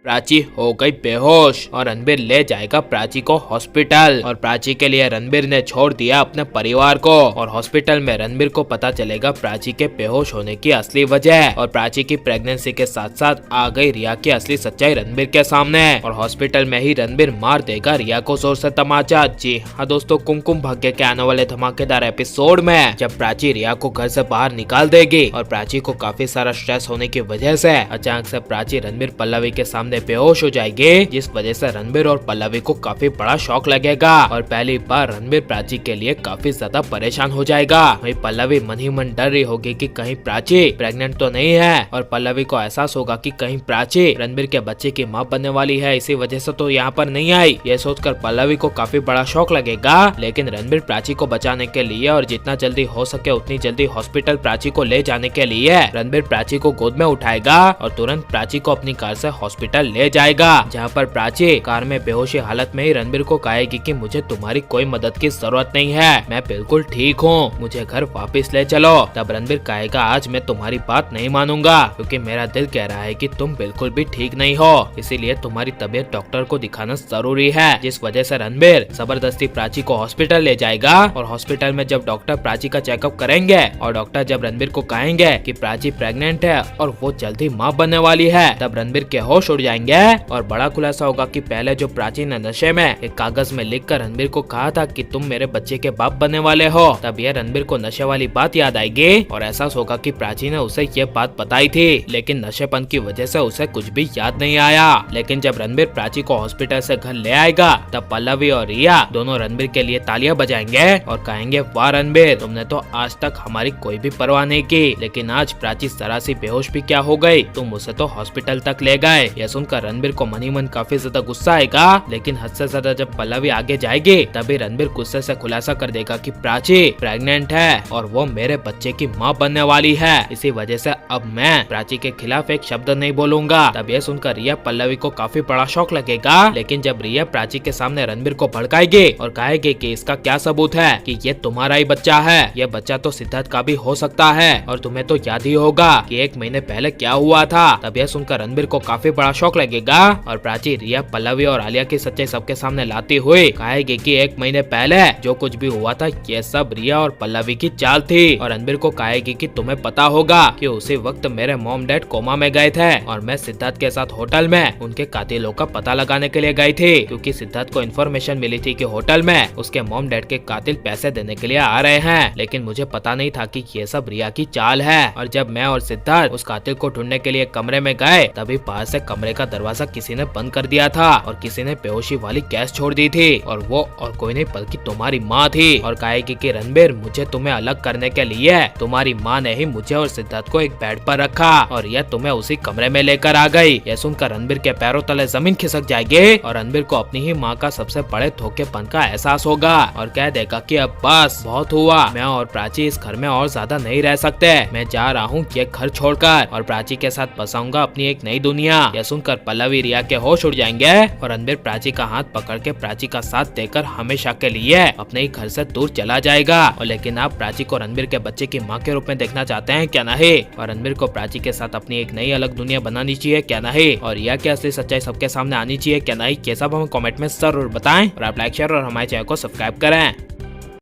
प्राची हो गई बेहोश और रणबीर ले जाएगा प्राची को हॉस्पिटल। और प्राची के लिए रणबीर ने छोड़ दिया अपने परिवार को। और हॉस्पिटल में रणबीर को पता चलेगा प्राची के बेहोश होने की असली वजह। और प्राची की प्रेगनेंसी के साथ साथ आ गई रिया की असली सच्चाई रणबीर के सामने। और हॉस्पिटल में ही रणबीर मार देगा रिया को जोर से तमाचा। जी हाँ दोस्तों, कुमकुम भाग्य के आने वाले धमाकेदार एपिसोड में जब प्राची रिया को घर से बाहर निकाल देगी और प्राची को काफी सारा स्ट्रेस होने की वजह से अचानक से प्राची रणबीर पल्लवी के सामने बेहोश हो जाएगी, जिस वजह से रणबीर और पल्लवी को काफी बड़ा शॉक लगेगा। और पहली बार रणबीर प्राची के लिए काफी ज्यादा परेशान हो जाएगा। वहीं पल्लवी मन ही मन डर रही होगी कि कहीं प्राची प्रेग्नेंट तो नहीं है। और पल्लवी को एहसास होगा कि कहीं प्राची रणबीर के बच्चे की मां बनने वाली है, इसी वजह से तो यहाँ पर नहीं आई। ये सोचकर पल्लवी को काफी बड़ा शौक लगेगा। लेकिन रणबीर प्राची को बचाने के लिए और जितना जल्दी हो सके उतनी जल्दी हॉस्पिटल प्राची को ले जाने के लिए रणबीर प्राची को गोद में उठाएगा और तुरंत प्राची को अपनी कार से हॉस्पिटल ले जाएगा, जहाँ पर प्राची कार में बेहोशी हालत में ही रणबीर को कहेगी कि मुझे तुम्हारी कोई मदद की जरूरत नहीं है, मैं बिल्कुल ठीक हूँ, मुझे घर वापस ले चलो। तब रणबीर कहेगा आज मैं तुम्हारी बात नहीं मानूंगा, क्योंकि मेरा दिल कह रहा है कि तुम बिल्कुल भी ठीक नहीं हो, इसीलिए तुम्हारी तबीयत डॉक्टर को दिखाना जरूरी है। जिस वजह से रणबीर जबरदस्ती प्राची को हॉस्पिटल ले जाएगा। और हॉस्पिटल में जब डॉक्टर प्राची का चेकअप करेंगे और डॉक्टर जब रणबीर को कहेंगे कि प्राची प्रेग्नेंट है और वो जल्दी माँ बनने वाली है, तब रणबीर के होश उड़ जाएंगे। और बड़ा खुलासा होगा कि पहले जो प्राची ने नशे में एक कागज में लिखकर रणबीर को कहा था कि तुम मेरे बच्चे के बाप बनने वाले हो, तब यह रणबीर को नशे वाली बात याद आएगी और एहसास होगा कि प्राची ने उसे ये बात बताई थी, लेकिन नशेपन की वजह से उसे कुछ भी याद नहीं आया। लेकिन जब रणबीर प्राची को हॉस्पिटल से घर ले आएगा, तब पल्लवी और रिया दोनों रणबीर के लिए तालियां बजाएंगे और कहेंगे वाह रणबीर, तुमने तो आज तक हमारी कोई भी परवाह नहीं की, लेकिन आज प्राची जरा सी बेहोश भी क्या हो गई, तुम उसे तो हॉस्पिटल तक ले गए। यह सुनकर रणबीर को मन ही मन काफी ज्यादा गुस्सा आएगा। लेकिन हद से ज्यादा जब पल्लवी आगे जाएगी, तभी रणबीर गुस्से से खुलासा कर देगा कि प्राची प्रेग्नेंट है और वो मेरे बच्चे की माँ बनने वाली है, इसी वजह से अब मैं प्राची के खिलाफ एक शब्द नहीं बोलूंगा। तब यह सुनकर रिया पल्लवी को काफी बड़ा शौक लगेगा। लेकिन जब रिया प्राची के सामने रणबीर को भड़काएगी और कहेगी कि इसका क्या सबूत है कि ये तुम्हारा ही बच्चा है, ये बच्चा तो सिद्धार्थ का भी हो सकता है और तुम्हें तो याद ही होगा कि 1 महीने पहले क्या हुआ था। तब यह सुनकर रणबीर को काफी बड़ा शौक लगेगा और प्राची रिया पल्लवी और आलिया की सच्चाई सबके सामने लाती हुई कहेगी कि 1 महीने पहले जो कुछ भी हुआ था ये सब रिया और पल्लवी की चाल थी। और रणबीर को कहेगी कि तुम्हें पता होगा कि उसी वक्त मेरे मॉम डैड कोमा में गए थे और मैं सिद्धार्थ के साथ होटल में उनके कातिलों का पता लगाने के लिए गई थी, क्योंकि सिद्धार्थ को इन्फॉर्मेशन मिली थी कि होटल में उसके मॉम डैड के कातिल पैसे देने के लिए आ रहे हैं। लेकिन मुझे पता नहीं था कि ये सब रिया की चाल है। और जब मैं और सिद्धार्थ उस कातिल को ढूंढने के लिए कमरे में गए, तभी बाहर से कमरे का दरवाजा किसी ने बंद कर दिया था और किसी ने बेहोशी वाली गैस छोड़ दी थी और वो और कोई नहीं बल्कि तुम्हारी माँ थी। और कहेगी कि रणबीर, मुझे तुम्हें अलग करने के लिए तुम्हारी माँ ने ही मुझे और सिद्धार्थ को एक बेड पर रखा और यह तुम्हें उसी कमरे में लेकर आ गई। यह सुनकर रणबीर के पैरों तले जमीन खिसक जाएगी और रणबीर को अपनी ही माँ का सबसे बड़े धोखेपन का एहसास होगा और कह देगा कि अब बस बहुत हुआ, मैं और प्राची इस घर में और ज्यादा नहीं रह सकते, मैं जा रहा हूँ ये घर छोड़कर और प्राची के साथ बसाऊंगा अपनी एक नई दुनिया। यह सुनकर पल्लवी रिया के होश उड़ जाएंगे और रणबीर प्राची का हाथ पकड़ के प्राची का साथ देकर हमेशा के लिए अपने ही घर से दूर चला जाएगा। और लेकिन आप प्राची को रणबीर के बच्चे की माँ के रूप में देखना चाहते हैं क्या नहीं, और रणबीर को प्राची के साथ अपनी एक नई अलग दुनिया बनानी चाहिए क्या नहीं, और रिया की असली सच्चाई सबके सामने आनी चाहिए क्या नहीं, ये सब हमें कमेंट में जरूर बताएं और आप लाइक शेयर और हमारे चैनल को सब्सक्राइब करें।